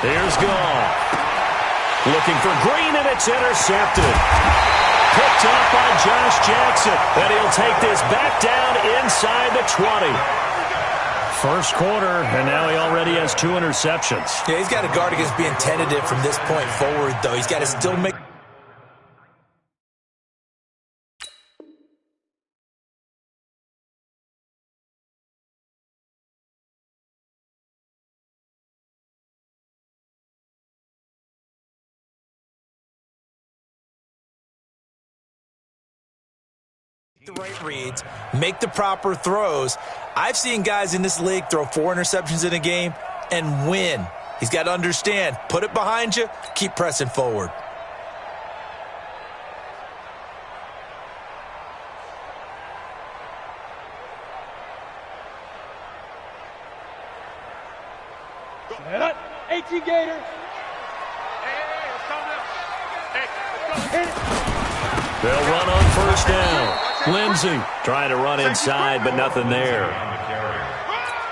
Here's Goff. Looking for Green, and it's intercepted. Picked up by Josh Jackson, and he'll take this back down inside the 20. First quarter, and now he already has 2 interceptions. Yeah, he's got to guard against being tentative from this point forward, though. He's got to still make the right reads, make the proper throws. I've seen guys in this league throw 4 interceptions in a game and win. He's got to understand, put it behind you, keep pressing forward. Head up, 18 Gator. They'll run on first down. Lindsey trying to run inside, but nothing there.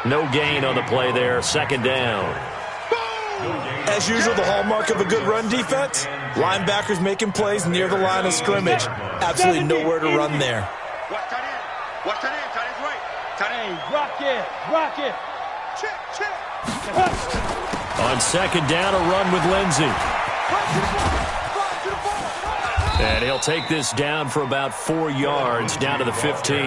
No gain on the play there. Second down. As usual, the hallmark of a good run defense, linebackers making plays near the line of scrimmage. Absolutely nowhere to run there. Watch tight end. Tight end's right. Tight end. Rock it. Check. On second down, a run with Lindsey. And he'll take this down for about 4 yards, down to the 15. We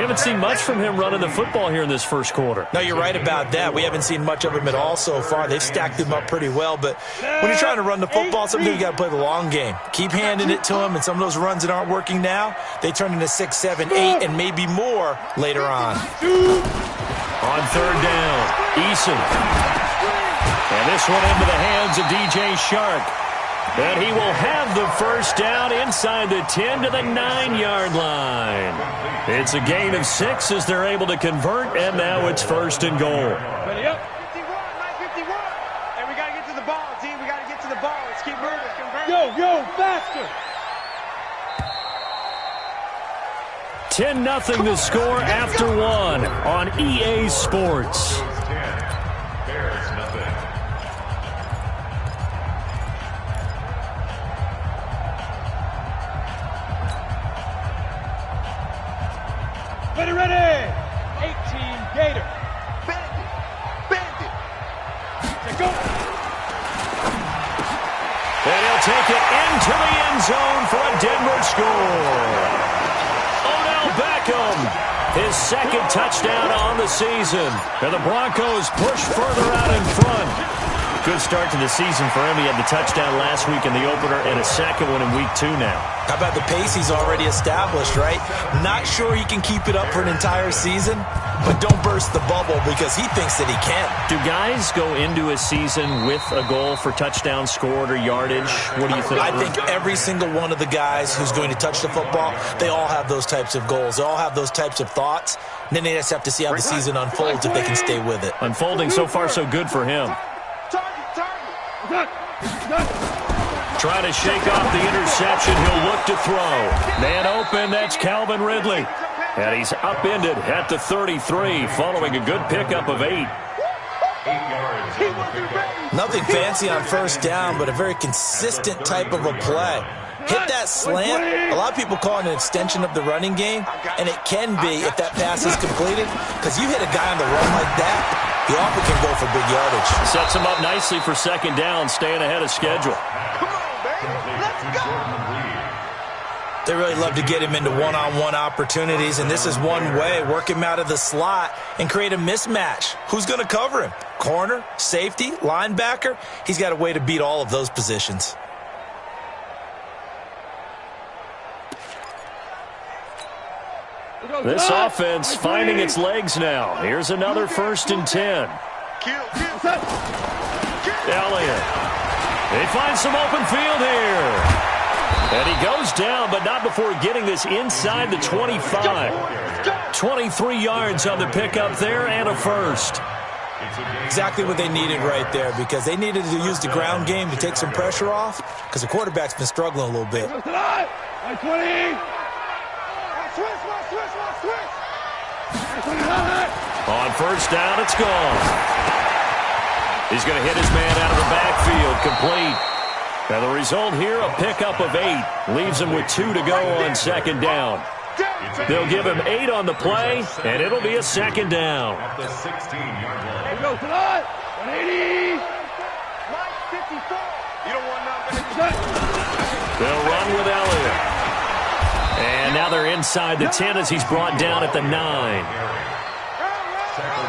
haven't seen much from him running the football here in this first quarter. No, you're right about that. We haven't seen much of him at all so far. They've stacked him up pretty well, but when you're trying to run the football, sometimes you got to play the long game. Keep handing it to him, and some of those runs that aren't working now, they turn into 6, 7, 8, and maybe more later on. On third down, Eason. And this one into the hands of DJ Shark. And he will have the first down inside the 10 to the 9-yard line. It's a gain of 6 as they're able to convert, and now it's first and goal. Ready up. 51, 951. And we got to get to the ball, team. We got to get to the ball. Let's keep moving. Yo, faster. 10-0 the score after 1 on EA Sports. Ready. 18 Gator. Bandit. Go. And he'll take it into the end zone for a Denver score. Odell Beckham, his second touchdown on the season. And the Broncos push further out in front. Good start to the season for him. He had the touchdown last week in the opener and a second one in week 2 now. How about the pace he's already established, right? Not sure he can keep it up for an entire season, but don't burst the bubble because he thinks that he can. Do guys go into a season with a goal for touchdown scored or yardage? What do you think? I think every single one of the guys who's going to touch the football, they all have those types of goals. They all have those types of thoughts. And then they just have to see how the season unfolds if they can stay with it. Unfolding so far so good for him. Trying to shake off the interception. He'll look to throw. Man open, that's Calvin Ridley. And he's upended at the 33 following a good pickup of 8. Nothing fancy on first down, but a very consistent type of a play. Hit that slant. A lot of people call it an extension of the running game, and it can be if that pass is completed, because you hit a guy on the run like that, he often can go for big yardage. Sets him up nicely for second down, staying ahead of schedule. Come on, baby. Let's go. They really love to get him into one-on-one opportunities, and this is one way. Work him out of the slot and create a mismatch. Who's going to cover him? Corner, safety, linebacker? He's got a way to beat all of those positions. This offense finding its legs now. Here's another 1st and 10. Elliott. They find some open field here. And he goes down, but not before getting this inside the 25. 23 yards on the pickup there and a first. Exactly what they needed right there, because they needed to use the ground game to take some pressure off, because the quarterback's been struggling a little bit. 20. Switch. On first down, it's gone. He's going to hit his man out of the backfield, complete. And the result here, a pickup of 8. Leaves him with 2 to go on second down. They'll give him 8 on the play, and it'll be a second down. At the 16-yard line. Here we go, tonight. 180. 54. You don't want nothing. They'll run with Elliott. And now they're inside the 10 as he's brought down at the 9.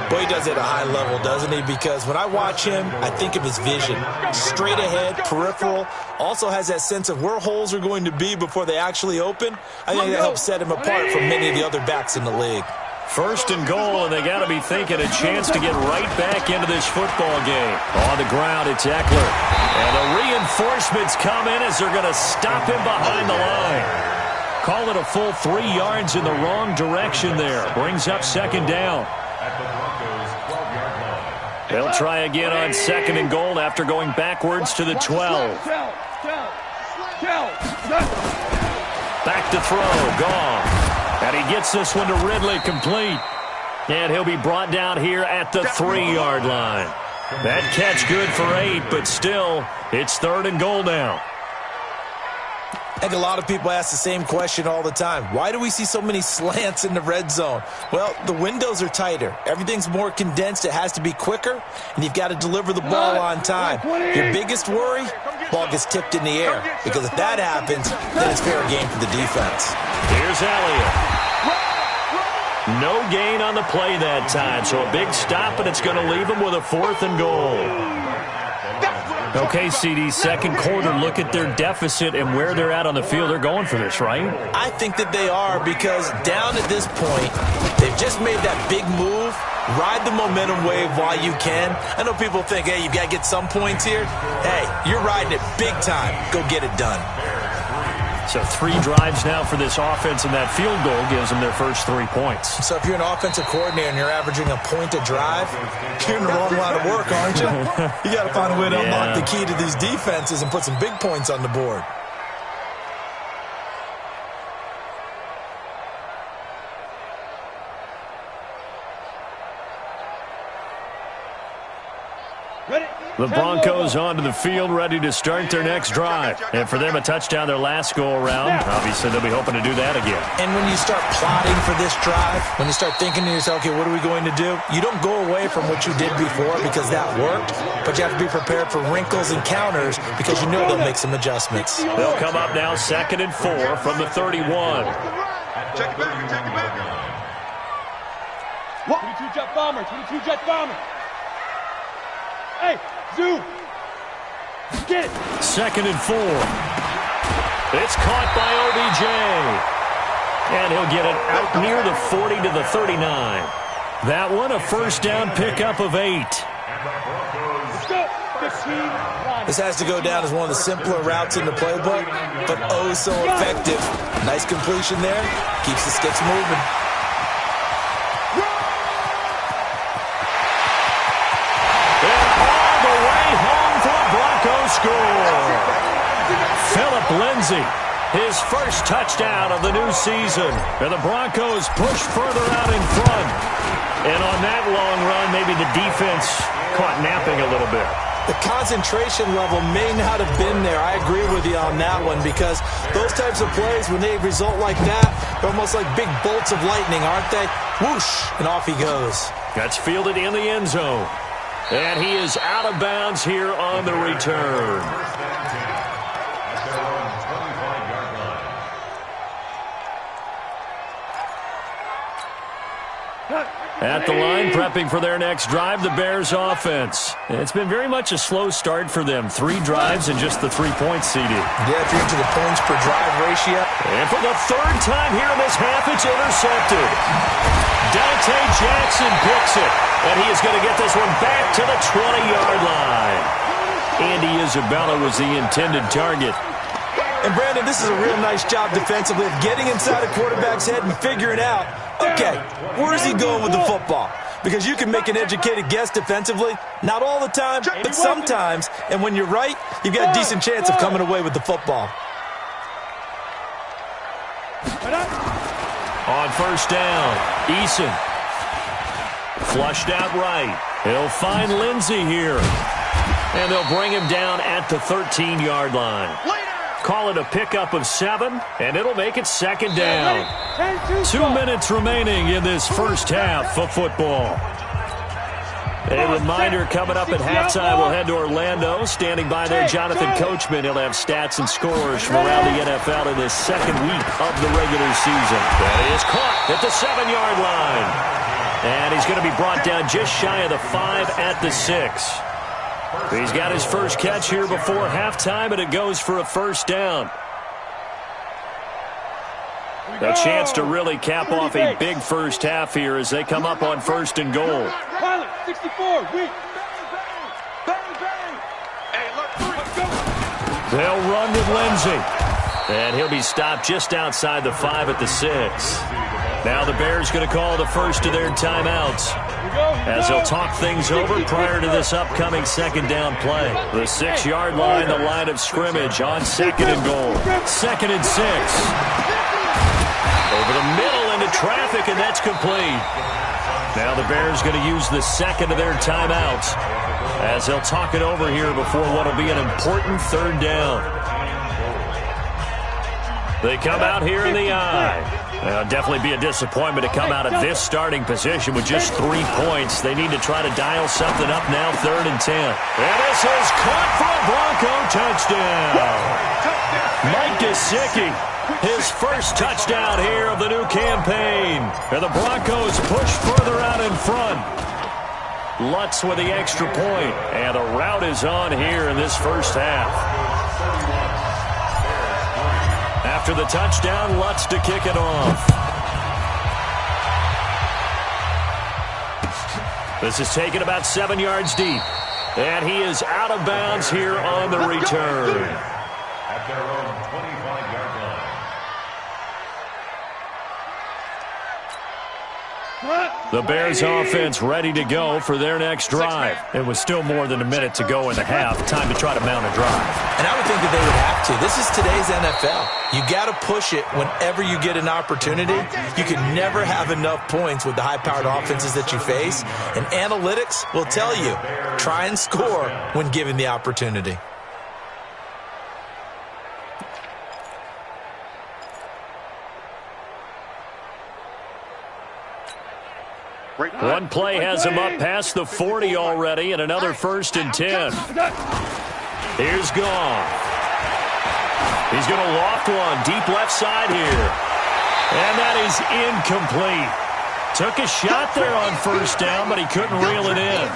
Boy, he does it at a high level, doesn't he? Because when I watch him, I think of his vision. Straight ahead, peripheral. Also has that sense of where holes are going to be before they actually open. I think that helps set him apart from many of the other backs in the league. First and goal, and they got to be thinking a chance to get right back into this football game. On the ground, it's Eckler. And the reinforcements come in as they're going to stop him behind the line. Call it a full 3 yards in the wrong direction there. Brings up second down. They'll try again on second and goal after going backwards to the 12. Back to throw, gone. And he gets this one to Ridley, complete. And he'll be brought down here at the 3-yard line. That catch good for 8, but still, it's third and goal now. I think a lot of people ask the same question all the time. Why do we see so many slants in the red zone? Well, the windows are tighter. Everything's more condensed. It has to be quicker, and you've got to deliver the ball on time. Your biggest worry, ball gets tipped in the air, because if that happens, then it's fair game for the defense. Here's Elliott. No gain on the play that time, so a big stop, and it's going to leave him with a 4th and goal. Okay, CD, second quarter, look at their deficit and where they're at on the field. They're going for this, right? I think that they are, because down at this point, they've just made that big move. Ride the momentum wave while you can. I know people think, hey, you've got to get some points here. Hey, you're riding it big time. Go get it done. So 3 drives now for this offense, and that field goal gives them their first 3 points. So if you're an offensive coordinator and you're averaging a point a drive, you're in the wrong line of work, aren't you? You got to find a way to unlock the key to these defenses and put some big points on the board. The Broncos onto the field, ready to start their next drive. And for them, a touchdown their last go-around. Obviously, they'll be hoping to do that again. And when you start plotting for this drive, when you start thinking to yourself, okay, what are we going to do? You don't go away from what you did before because that worked, but you have to be prepared for wrinkles and counters because you know they'll make some adjustments. They'll come up now 2nd and 4 from the 31. Check it back, check it back. 22 jet bomber, 22 jet bomber. Hey, zoom. Get it. 2nd and 4. It's caught by OBJ. And he'll get it out near the 40 to the 39. That one, a first down pickup of 8. Let's go. 15. This has to go down as one of the simpler routes in the playbook, but oh so effective. Nice completion there. Keeps the sticks moving. Score. Philip Lindsay, his first touchdown of the new season. And the Broncos push further out in front. And on that long run, maybe the defense caught napping a little bit. The concentration level may not have been there. I agree with you on that one, because those types of plays, when they result like that, they're almost like big bolts of lightning, aren't they? Whoosh, and off he goes. That's fielded in the end zone. And he is out of bounds here on the return. At the line, prepping for their next drive, the Bears offense. It's been very much a slow start for them. 3 drives and just the 3 points, CD. Yeah, if you're into the points per drive ratio. And for the 3rd time here in this half, it's intercepted. Dante Jackson picks it, and he is going to get this one back to the 20-yard line. Andy Isabella was the intended target. And, Brandon, this is a real nice job defensively of getting inside a quarterback's head and figuring out, okay, where's he going with the football? Because you can make an educated guess defensively, not all the time, but sometimes. And when you're right, you've got a decent chance of coming away with the football. On first down, Eason. Flushed out right. He'll find Lindsey here. And they'll bring him down at the 13-yard line. Call it a pickup of 7, and it'll make it second down. 2 minutes remaining in this first half of football. A reminder coming up at halftime, we'll head to Orlando. Standing by there, Jonathan Coachman. He'll have stats and scores from around the NFL in this second week of the regular season. That is caught at the 7-yard line. And he's going to be brought down just shy of the 5 at the 6. He's got his first catch here before halftime, and it goes for a first down. A chance to really cap off a big first half here as they come up on 1st and goal. 64, They'll run with Lindsey. And he'll be stopped just outside the 5 at the 6. Now the Bears going to call the first of their timeouts as they'll talk things over prior to this upcoming second down play. The 6-yard line, the line of scrimmage on 2nd and goal. 2nd and 6. Over the middle into traffic, and that's complete. Now the Bears going to use the second of their timeouts as they'll talk it over here before what will be an important 3rd down. They come out here in the eye. Definitely be a disappointment to come out of this starting position with just 3 points. They need to try to dial something up now, 3rd and 10. And this is caught for a Bronco touchdown. Mike Gesicki, his first touchdown here of the new campaign. And the Broncos push further out in front. Lutz with the extra point. And the route is on here in this first half. After the touchdown, Lutz to kick it off. This is taken about 7 yards deep. And he is out of bounds here on the return. At their own 25-yard line. The Bears offense ready to go for their next drive. It was still more than a minute to go in the half. Time to try to mount a drive. And I would think that they would have to. This is today's NFL. You got to push it whenever you get an opportunity. You can never have enough points with the high-powered offenses that you face. And analytics will tell you, try and score when given the opportunity. One play has him up past the 40 already, and another 1st and 10. Here's Goff. He's going to loft one deep left side here. And that is incomplete. Took a shot there on 1st down, but he couldn't reel it in.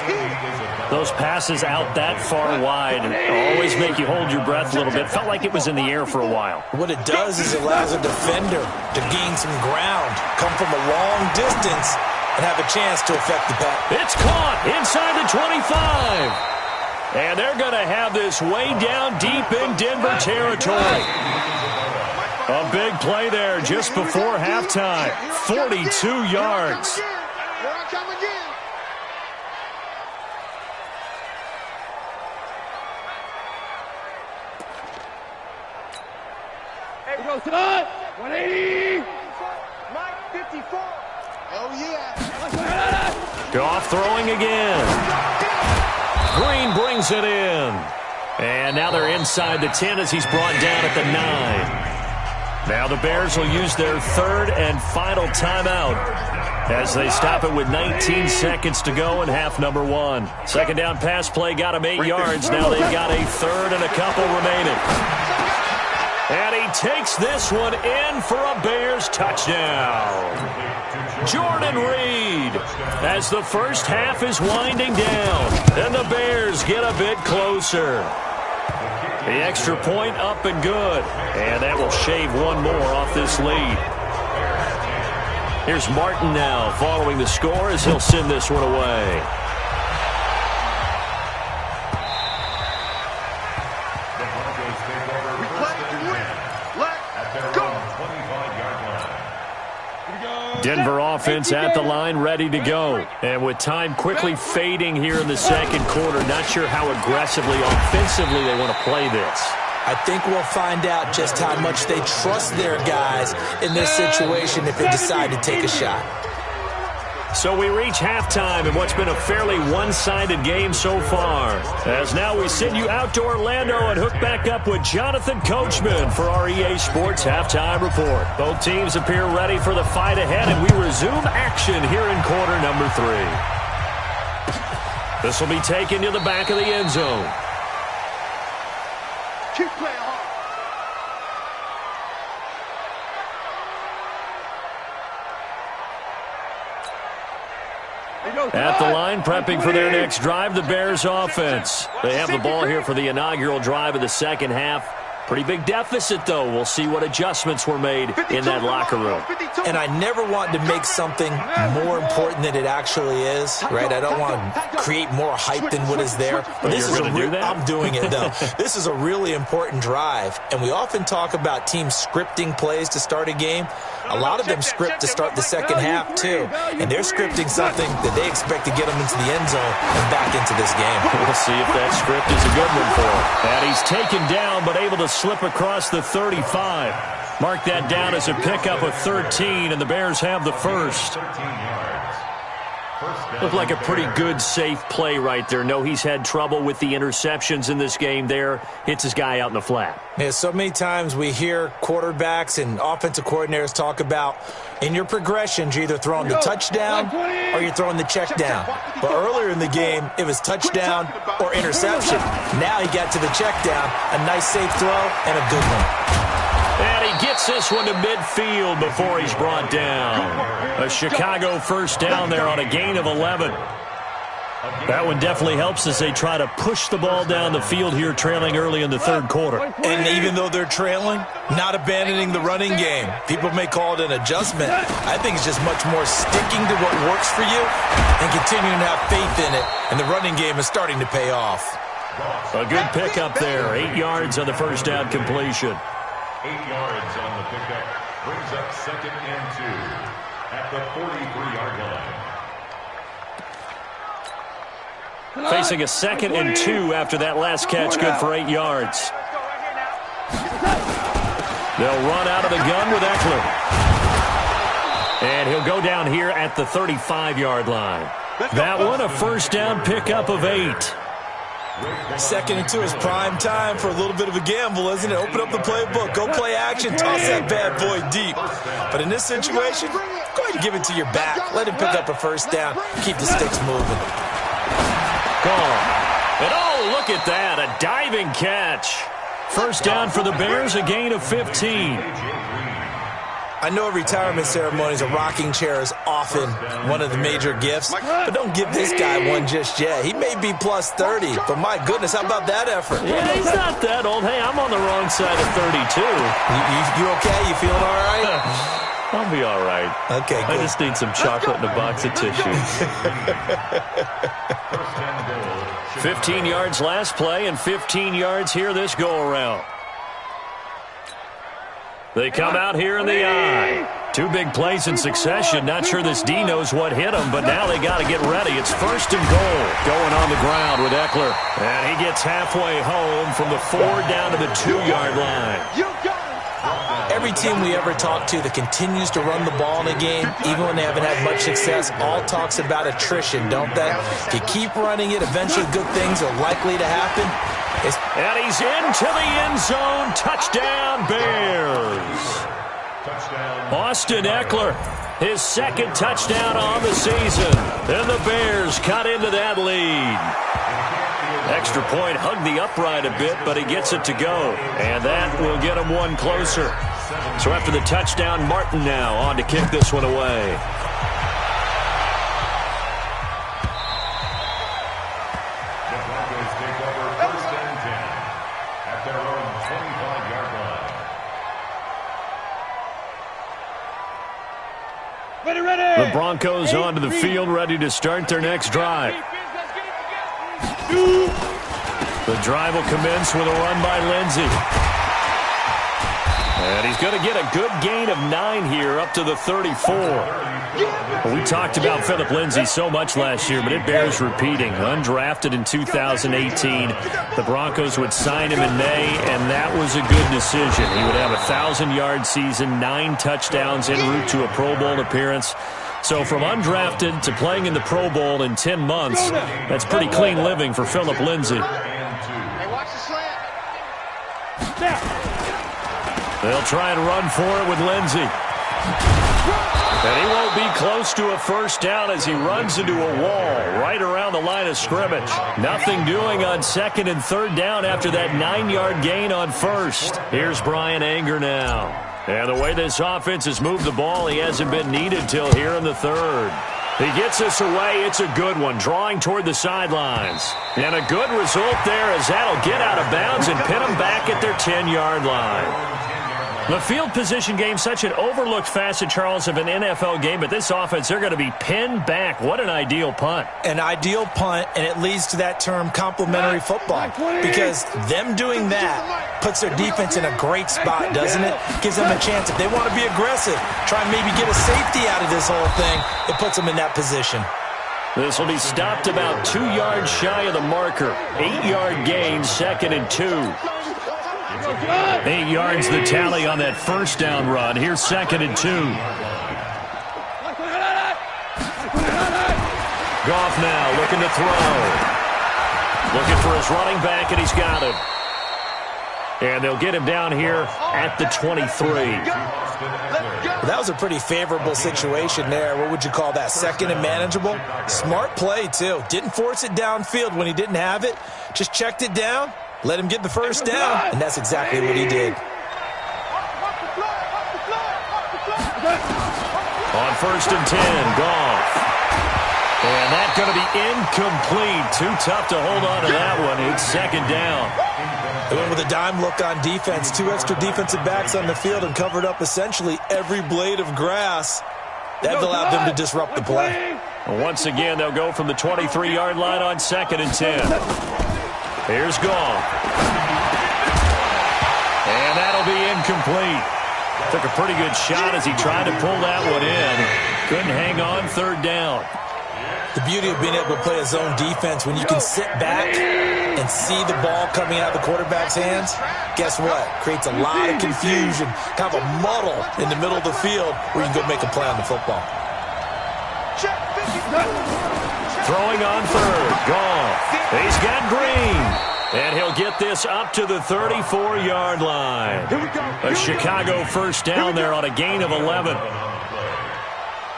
Those passes out that far wide always make you hold your breath a little bit. Felt like it was in the air for a while. What it does is it allows a defender to gain some ground, come from a long distance, and have a chance to affect the pass. It's caught inside the 25. And they're going to have this way down deep in Denver territory. A big play there just before halftime. 42 yards. Hey, goes to the 180. Mike 54. Oh, yeah. Goff throwing again. Green brings it in. And now they're inside the 10 as he's brought down at the 9. Now the Bears will use their 3rd and final timeout as they stop it with 19 seconds to go in half number 1. Second down pass play got him 8 yards. Now they've got a 3rd and a couple remaining. And he takes this one in for a Bears touchdown. Jordan Reed as the first half is winding down. And the Bears get a bit closer. The extra point up and good. And that will shave one more off this lead. Here's Martin now following the score as he'll send this one away. Denver offense at the line, ready to go. And with time quickly fading here in the second quarter, not sure how aggressively, offensively they want to play this. I think we'll find out just how much they trust their guys in this situation if they decide to take a shot. So we reach halftime in what's been a fairly one-sided game so far. As now we send you out to Orlando and hook back up with Jonathan Coachman for our EA Sports Halftime Report. Both teams appear ready for the fight ahead, and we resume action here in quarter number 3. This will be taken to the back of the end zone. Keep playing hard. At the line, prepping for their next drive, the Bears offense. They have the ball here for the inaugural drive of the second half. Pretty big deficit, though. We'll see what adjustments were made in that locker room. And I never want to make something more important than it actually is, right? I don't want to create more hype than what is there. But this is I'm doing it, though. This is a really important drive. And we often talk about teams scripting plays to start a game. A lot of them script to start the second half, too. And they're scripting something that they expect to get them into the end zone and back into this game. We'll see if that script is a good one for him. And he's taken down, but able to slip across the 35. Mark that down as a pickup of 13, and the Bears have the first. Looked like a pretty good, safe play right there. No, he's had trouble with the interceptions in this game there. Hits his guy out in the flat. Yeah, so many times we hear quarterbacks and offensive coordinators talk about in your progressions, you're either throwing the touchdown or you're throwing the check down. But earlier in the game, it was touchdown or interception. Now he got to the check down, a nice safe throw, and a good one. And he gets this one to midfield before he's brought down. A Chicago first down there on a gain of 11. That one definitely helps as they try to push the ball down the field here, trailing early in the third quarter. And even though they're trailing, not abandoning the running game. People may call it an adjustment. I think it's just much more sticking to what works for you and continuing to have faith in it. And the running game is starting to pay off. A good pickup there. 8 yards on the first down completion. 8 yards on the pickup. Brings up 2nd and 2 at the 43-yard line. Facing a 2nd and 2 after that last catch, good for 8 yards. They'll run out of the gun with Eckler. And he'll go down here at the 35-yard line. That one, a first down pickup of 8. 2nd and 2 is prime time for a little bit of a gamble, isn't it? Open up the playbook, go play action, toss that bad boy deep. But in this situation, go ahead and give it to your back. Let him pick up a first down, keep the sticks moving. Gone. And oh, look at that, a diving catch. First down for the Bears, a gain of 15. I know a retirement ceremony is a rocking chair is often one of the major gifts, but don't give this guy one just yet. He may be plus 30, but my goodness, how about that effort? Yeah, he's not that old. Hey, I'm on the wrong side of 32. You okay? You feeling all right? I'll be all right. Okay, good. I just need some chocolate and a box of tissue. 15 yards last play and 15 yards here this go-around. They come out here in the eye. 2 big plays in succession. Not sure this D knows what hit him, but now they got to get ready. It's 1st and goal. Going on the ground with Eckler. And he gets halfway home from the 4 down to the 2-yard line. Every team we ever talk to that continues to run the ball in a game, even when they haven't had much success, all talks about attrition, don't they? If you keep running it, eventually good things are likely to happen. And he's into the end zone. Touchdown, Bears. Austin Eckler, his 2nd touchdown on the season. And the Bears cut into that lead. Extra point hugged the upright a bit, but he gets it to go. And that will get him one closer. So after the touchdown, Martin now on to kick this one away. The Broncos onto the field, ready to start their next drive. The drive will commence with a run by Lindsey. And he's going to get a good gain of 9 here up to the 34. Well, we talked about Phillip Lindsay so much last year, but it bears repeating. Undrafted in 2018. The Broncos would sign him in May, and that was a good decision. He would have a 1,000-yard season, 9 touchdowns en route to a Pro Bowl appearance. So from undrafted to playing in the Pro Bowl in 10 months, that's pretty clean living for Philip Lindsay. Hey, watch the slant. They'll try and run for it with Lindsay. And he won't be close to a first down as he runs into a wall right around the line of scrimmage. Nothing doing on second and third down after that 9-yard gain on first. Here's Brian Anger now. And the way this offense has moved the ball, he hasn't been needed till here in the third. He gets this away. It's a good one, drawing toward the sidelines. And a good result there as that'll get out of bounds and pin them back at their 10-yard line. The field position game, such an overlooked facet, Charles, of an NFL game, but this offense, they're going to be pinned back. What an ideal punt. An ideal punt, and it leads to that term complementary football, because them doing that puts their defense in a great spot, doesn't it? Gives them a chance. If they want to be aggressive, try and maybe get a safety out of this whole thing, it puts them in that position. This will be stopped about 2 yards shy of the marker. 8-yard gain, 2nd and 2. 8 yards the tally on that first down run. Here's 2nd and 2. Goff now looking to throw. Looking for his running back, and he's got him. And they'll get him down here at the 23. That was a pretty favorable situation there. What would you call that? Second and manageable? Smart play, too. Didn't force it downfield when he didn't have it. Just checked it down. Let him get the first down, and that's exactly what he did. On 1st and 10, Goff. And that's going to be incomplete. Too tough to hold on to that one. It's 2nd down. They went with a dime look on defense. 2 extra defensive backs on the field and covered up essentially every blade of grass. That allowed them to disrupt the play. Once again, they'll go from the 23-yard line on 2nd and 10. Here's Goff. And that'll be incomplete. Took a pretty good shot as he tried to pull that one in. Couldn't hang on 3rd down. The beauty of being able to play a zone defense, when you can sit back and see the ball coming out of the quarterback's hands, guess what? Creates a lot of confusion, kind of a muddle in the middle of the field where you can go make a play on the football. Throwing on 3rd, Goff. He's got Green. And he'll get this up to the 34-yard line. A Chicago first down there on a gain of 11.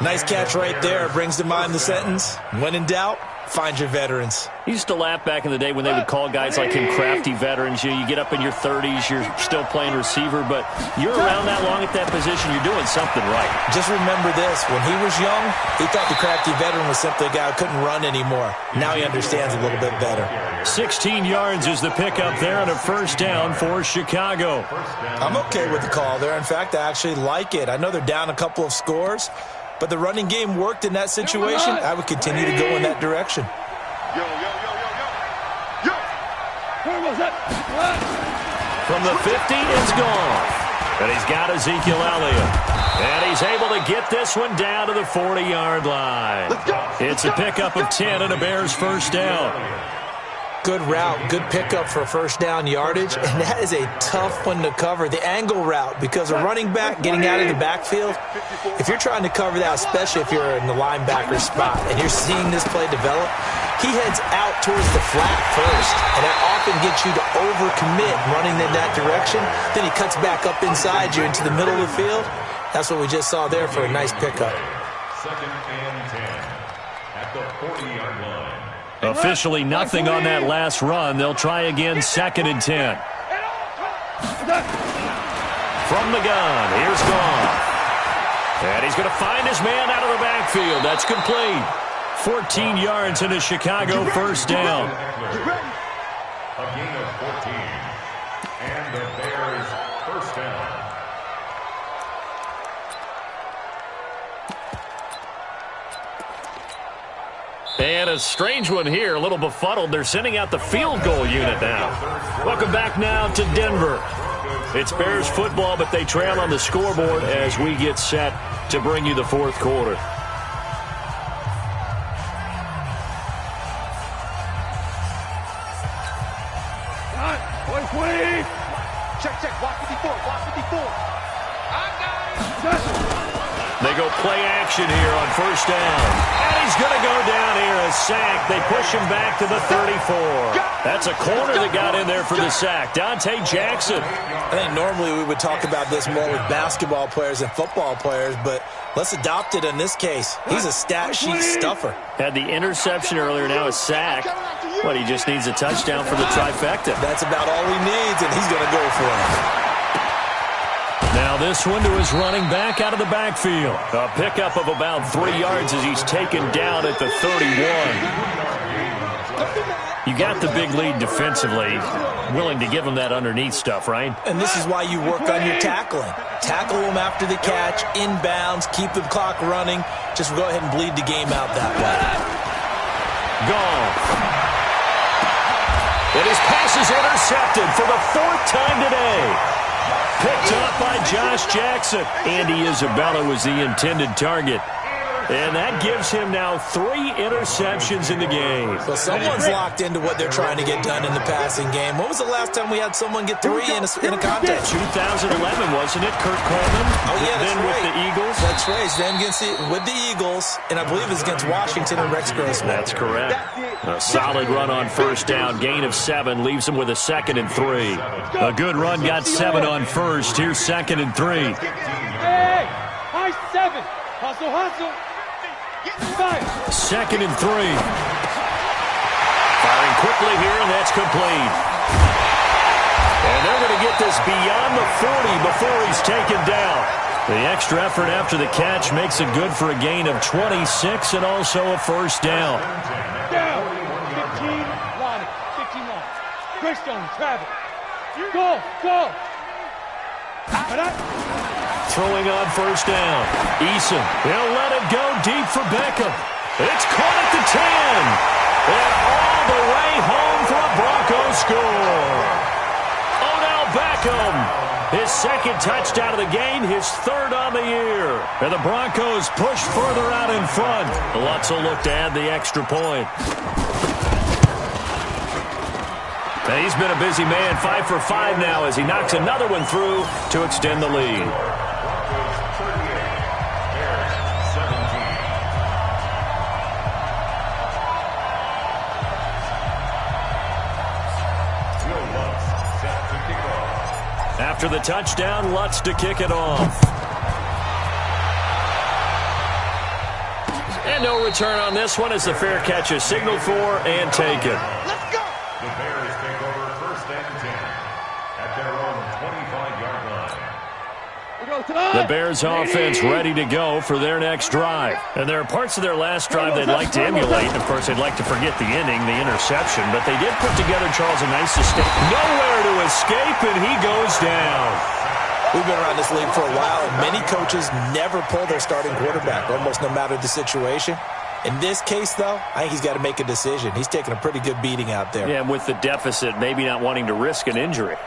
Nice catch right there. Brings to mind the sentence, when in doubt, find your veterans. He used to laugh back in the day when they would call guys like him crafty veterans. You get up in your 30s, you're still playing receiver, but you're around that long at that position, you're doing something right. Just remember this. When he was young, he thought the crafty veteran was simply a guy who couldn't run anymore. Now he understands a little bit better. 16 yards is the pickup there on a first down for Chicago. I'm okay with the call there. In fact, I actually like it. I know they're down a couple of scores, but the running game worked in that situation. I would continue to go in that direction. From the 50, it's Goff. And he's got Ezekiel Elliott. And he's able to get this one down to the 40-yard line. It's a pickup of 10 and a Bears first down. Good route, good pickup for first down yardage, and that is a tough one to cover, the angle route, because a running back getting out of the backfield, if you're trying to cover that, especially if you're in the linebacker spot and you're seeing this play develop, he heads out towards the flat first, and that often gets you to overcommit running in that direction. Then he cuts back up inside you into the middle of the field. That's what we just saw there for a nice pickup. 2nd and 10 at the 40-yard line. Officially nothing on that last run. They'll try again, 2nd and 10. From the gun, here's Goff. And he's going to find his man out of the backfield. That's complete. 14 yards in a Chicago first down. A gain of 14. And the Bears first down. And a strange one here, a little befuddled. They're sending out the field goal unit now. Welcome back now to Denver. It's Bears football, but they trail on the scoreboard as we get set to bring you the fourth quarter. Check, block 54, block 54. They go play action here on first down. And he's going to go down here, a sack. They push him back to the 34. That's a corner that got in there for the sack. Dante Jackson. I think normally we would talk about this more with basketball players and football players, but let's adopt it in this case. He's a stat sheet stuffer. Had the interception earlier, now a sack. But he just needs a touchdown for the trifecta. That's about all he needs, and he's going to go for it. Now this one to his running back out of the backfield. A pickup of about 3 yards as he's taken down at the 31. You got the big lead defensively. Willing to give him that underneath stuff, right? And this is why you work on your tackling. Tackle him after the catch, inbounds, keep the clock running. Just go ahead and bleed the game out that way. Gone. And his pass is intercepted for the 4th time today. Picked up by Josh Jackson. Andy Isabella was the intended target. And that gives him now 3 interceptions in the game. Well, someone's locked into what they're trying to get done in the passing game. When was the last time we had someone get 3 in a contest? 2011, wasn't it? Kurt Coleman? Oh, yeah, that's then right. with the Eagles? That's right. Then with the Eagles, and I believe it's against Washington and Rex Grossman. That's correct. A solid run on first down. Gain of 7 leaves him with a 2nd and 3. A good run got 7 on first. Here's 2nd and 3. Hey, high 7. Hustle, hustle. 2nd and 3. Firing quickly here, and that's complete. And they're going to get this beyond the 40 before he's taken down. The extra effort after the catch makes it good for a gain of 26 and also a first down. Down. 15 line. 15 line. Greystone, travel. Go, go. Throwing on first down. Eason, he'll let it go deep for Beckham. It's caught at the 10. And all the way home for a Broncos score. Odell Beckham, his 2nd touchdown of the game, his 3rd on the year. And the Broncos push further out in front. Lutz will look to add the extra point. And he's been a busy man, 5 for 5 now as he knocks another one through to extend the lead. After the touchdown, Lutz to kick it off. And no return on this one as the fair catch is signaled for and taken. Let's go. The Bears take over 1st and 10 at their own 25-yard line. The Bears offense ready to go for their next drive. And there are parts of their last drive they'd like to emulate. And of course, they'd like to forget the ending, the interception. But they did put together, Charles, a nice escape. Nowhere to escape, and he goes down. We've been around this league for a while, and many coaches never pull their starting quarterback, almost no matter the situation. In this case, though, I think he's got to make a decision. He's taking a pretty good beating out there. Yeah, and with the deficit, maybe not wanting to risk an injury.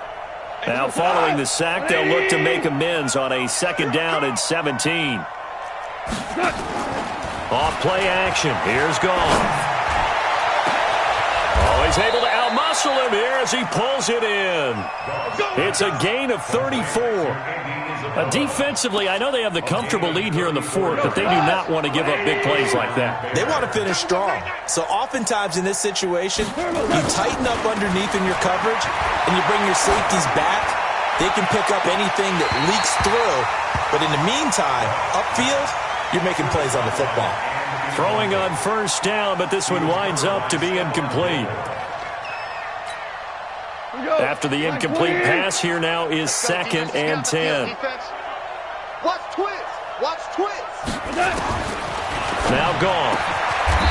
Now, following the sack, they'll look to make amends on a 2nd down and 17. Off play action. Here's Goff. Oh, he's able to outmuscle him here as he pulls it in. It's a gain of 34. Defensively, I know they have the comfortable lead here in the 4th, but they do not want to give up big plays like that. They want to finish strong. So oftentimes in this situation, you tighten up underneath in your coverage, and you bring your safeties back. They can pick up anything that leaks through. But in the meantime, upfield, you're making plays on the football. Throwing on first down, but this one winds up to be incomplete. After the incomplete pass, here now is 2nd and 10. Watch twist. Watch twist. Now Goff.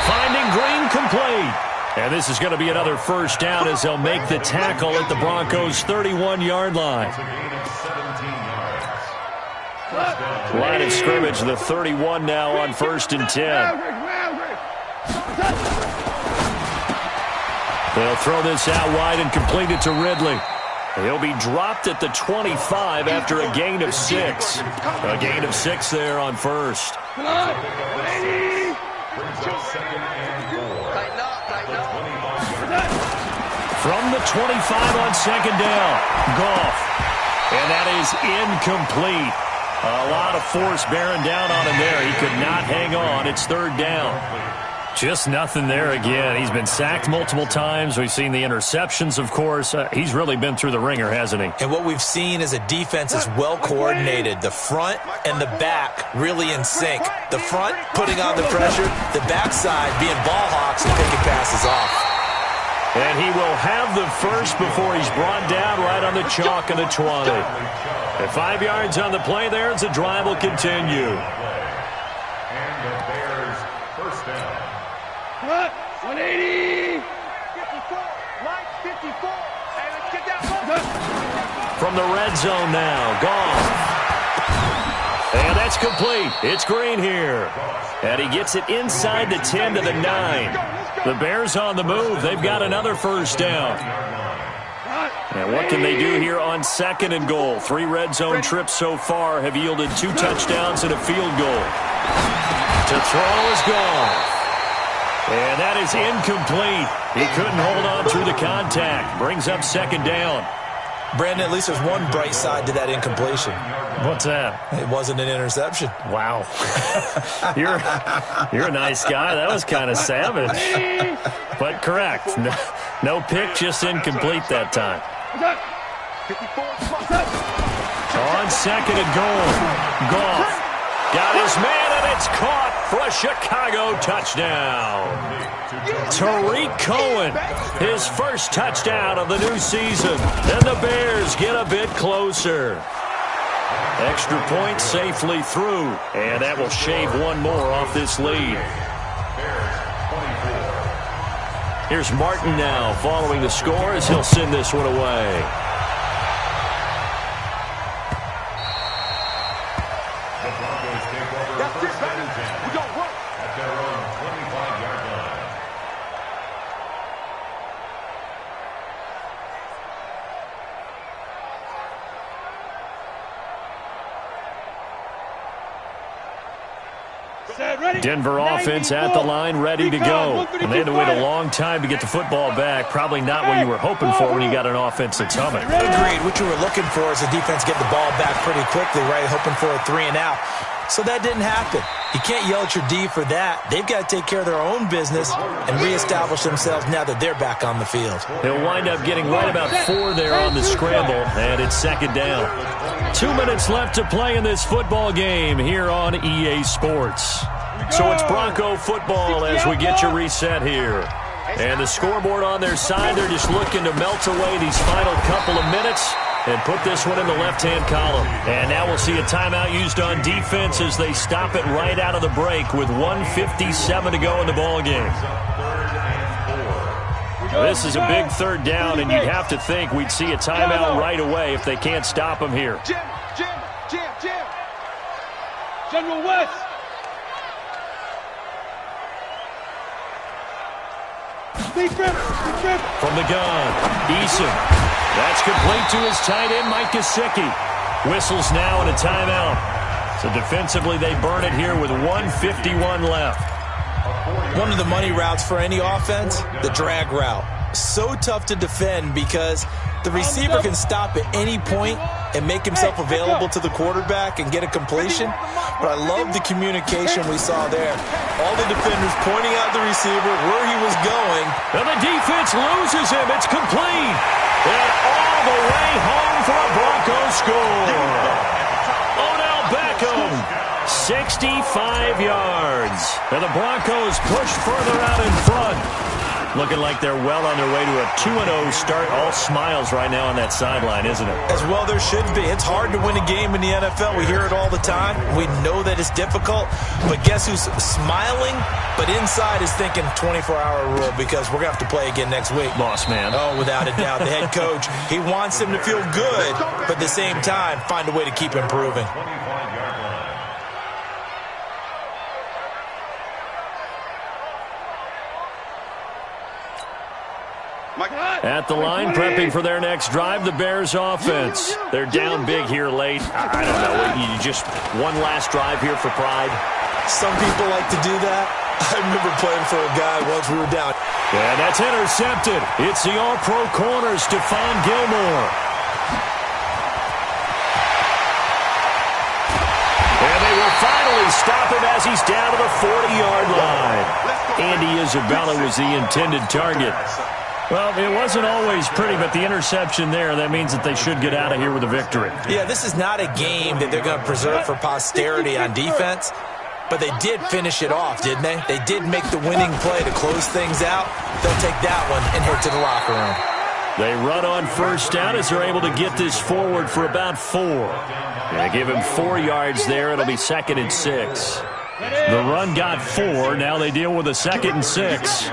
Finding Green complete. And this is going to be another first down as they'll make the tackle at the Broncos' 31-yard line. Line of scrimmage, the 31 now on 1st and 10. They'll throw this out wide and complete it to Ridley. He'll be dropped at the 25 after a gain of 6. A gain of 6 there on 1st. From the 25 on 2nd down, Goff. And that is incomplete. A lot of force bearing down on him there. He could not hang on. It's third down. Just nothing there again. He's been sacked multiple times. We've seen the interceptions, of course. He's really been through the ringer, hasn't he? And what we've seen is a defense is well coordinated. The front and the back really in sync. The front putting on the pressure, the backside being ball hawks and picking passes off. And he will have the first before he's brought down right on the chalk of the 20. At 5 yards on the play there, as the drive will continue. And the Bears first down. 180. 54. Mike, 54. Hey, let's get that. From the red zone now, Goff. And that's complete. It's Green here. And he gets it inside the 10 to the 9. The Bears on the move. They've got another first down. And what can they do here on 2nd and goal? 3 red zone trips so far have yielded 2 touchdowns and a field goal. To throw is Goff. And that is incomplete. He couldn't hold on through the contact. Brings up 2nd down. Brandon, at least there's one bright side to that incompletion. What's that? It wasn't an interception. Wow. You're a nice guy. That was kind of savage. But correct. No pick, just incomplete that time. On 2nd and goal. Goff got his man, and it's caught for a Chicago touchdown. Tariq Cohen, his first touchdown of the new season. And the Bears get a bit closer. Extra point safely through, and that will shave one more off this lead. Here's Martin now following the score as he'll send this one away. The Broncos take over first and 10 at their own 25-yard line. Denver offense at the line, ready to go. And they had to wait a long time to get the football back. Probably not what you were hoping for when you got an offense that's humming. Agreed. What you were looking for is the defense get the ball back pretty quickly, right? Hoping for a 3 and out. So that didn't happen. You can't yell at your D for that. They've got to take care of their own business and reestablish themselves now that they're back on the field. He'll wind up getting right about 4 there on the scramble, and it's 2nd down. 2 minutes left to play in this football game here on EA Sports. So it's Bronco football as we get you reset here. And the scoreboard on their side, they're just looking to melt away these final couple of minutes and put this one in the left-hand column. And now we'll see a timeout used on defense as they stop it right out of the break with 1:57 to go in the ballgame. This is a big 3rd down, and you'd have to think we'd see a timeout right away if they can't stop them here. Jim. General West. From the gun, Eason. That's complete to his tight end, Mike Gesicki. Whistles now and a timeout. So defensively, they burn it here with 1:51 left. One of the money routes for any offense, the drag route. So tough to defend because the receiver can stop at any point and make himself available to the quarterback and get a completion. But I love the communication we saw there. All the defenders pointing out the receiver, where he was going. And the defense loses him. It's complete. And all the way home for a Broncos score. Odell Beckham, 65 yards. And the Broncos push further out in front. Looking like they're well on their way to a 2-0 start. All smiles right now on that sideline, isn't it? As well there should be. It's hard to win a game in the NFL. We hear it all the time. We know that it's difficult. But guess who's smiling? But inside is thinking 24-hour rule because we're going to have to play again next week. Boss man. Oh, without a doubt. The head coach, he wants them to feel good, but at the same time, find a way to keep improving. At the line, prepping for their next drive, the Bears offense. They're down big here late. I don't know. You just one last drive here for pride? Some people like to do that. I remember playing for a guy once we were down. And that's intercepted. It's the all-pro corner, Stephon Gilmore. barely stop him as he's down to the 40-yard line. Andy Isabella was the intended target. Well, it wasn't always pretty, but the interception there, that means that they should get out of here with a victory. Yeah, this is not a game that they're going to preserve for posterity on defense, but they did finish it off, didn't they? They did make the winning play to close things out. They'll take that one and head to the locker room. They run on first down as they're able to get this forward for about 4. They give him 4 yards there. It'll be 2nd and 6. The run got 4. Now they deal with a 2nd and 6.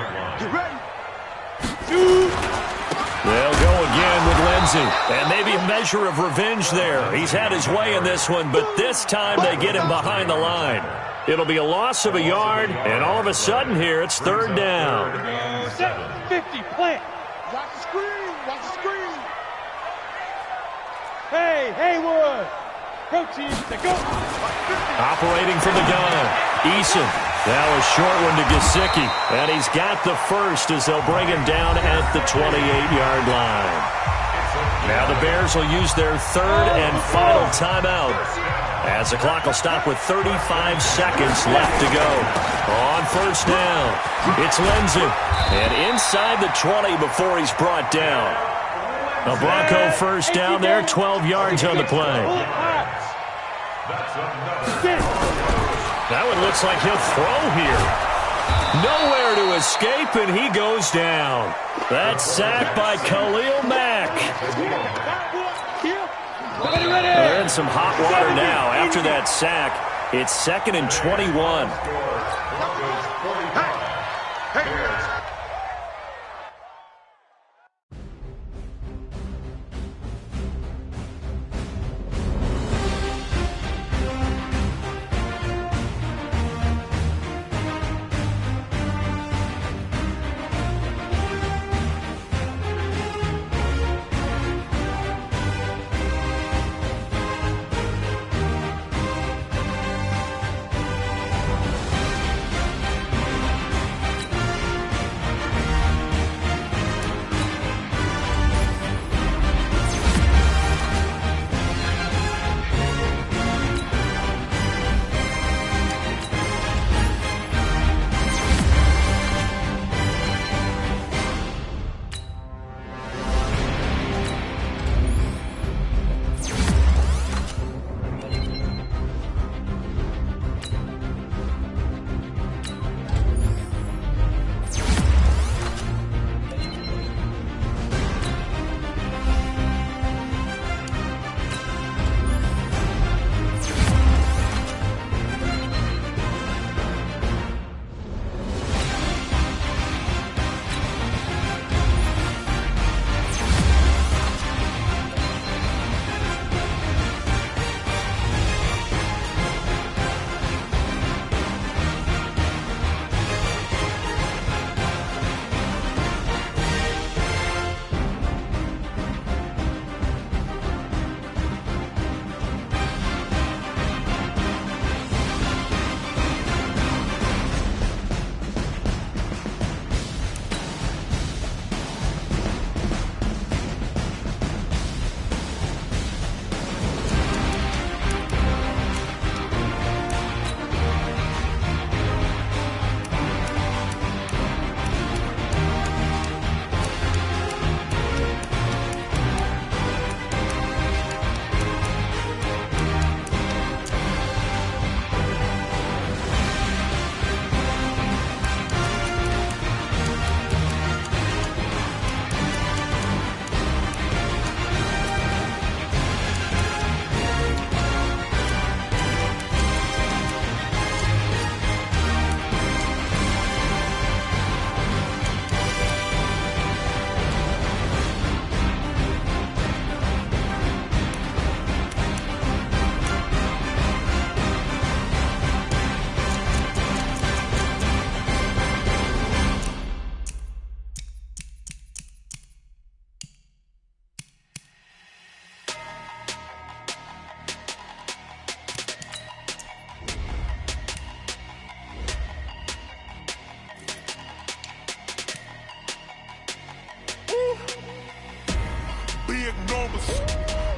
They'll go again with Lindsey. And maybe a measure of revenge there. He's had his way in this one, but this time they get him behind the line. It'll be a loss of a yard, and all of a sudden here it's 3rd down. 50, plant. Watch the screen, watch the screen. Hey, Haywood. Protein, go. Operating from the gun, Eason. Now a short one to Gesicki, and he's got the first as they'll bring him down at the 28-yard line. Now the Bears will use their 3rd and final timeout as the clock will stop with 35 seconds left to go. On first down, it's Lindsey, and inside the 20 before he's brought down. A Bronco first down there, 12 yards on the play. That one looks like he'll throw here. Nowhere to escape, and he goes down. That's sacked by Khalil Mack. They're in some hot water now. After that sack, it's 2nd and 21.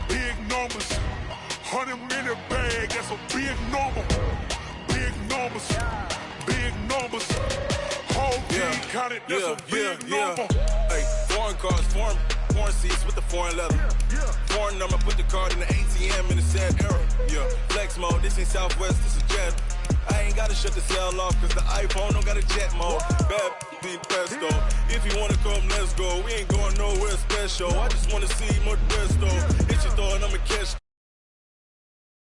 Big numbers, 100-minute bag, that's a big number. numbers. Big numbers. Whole team counted, that's a big number. Hey, foreign cars, foreign seats with the foreign leather. Foreign number, put the card in the ATM in the sad era. Yeah, flex mode, this ain't Southwest, this is Jet. I ain't gotta shut the cell off, cause the iPhone don't got a jet mode. Bad beat pesto. If you wanna come, let's go. We ain't going nowhere special. I just wanna see more Desto. Hit your door and I'ma catch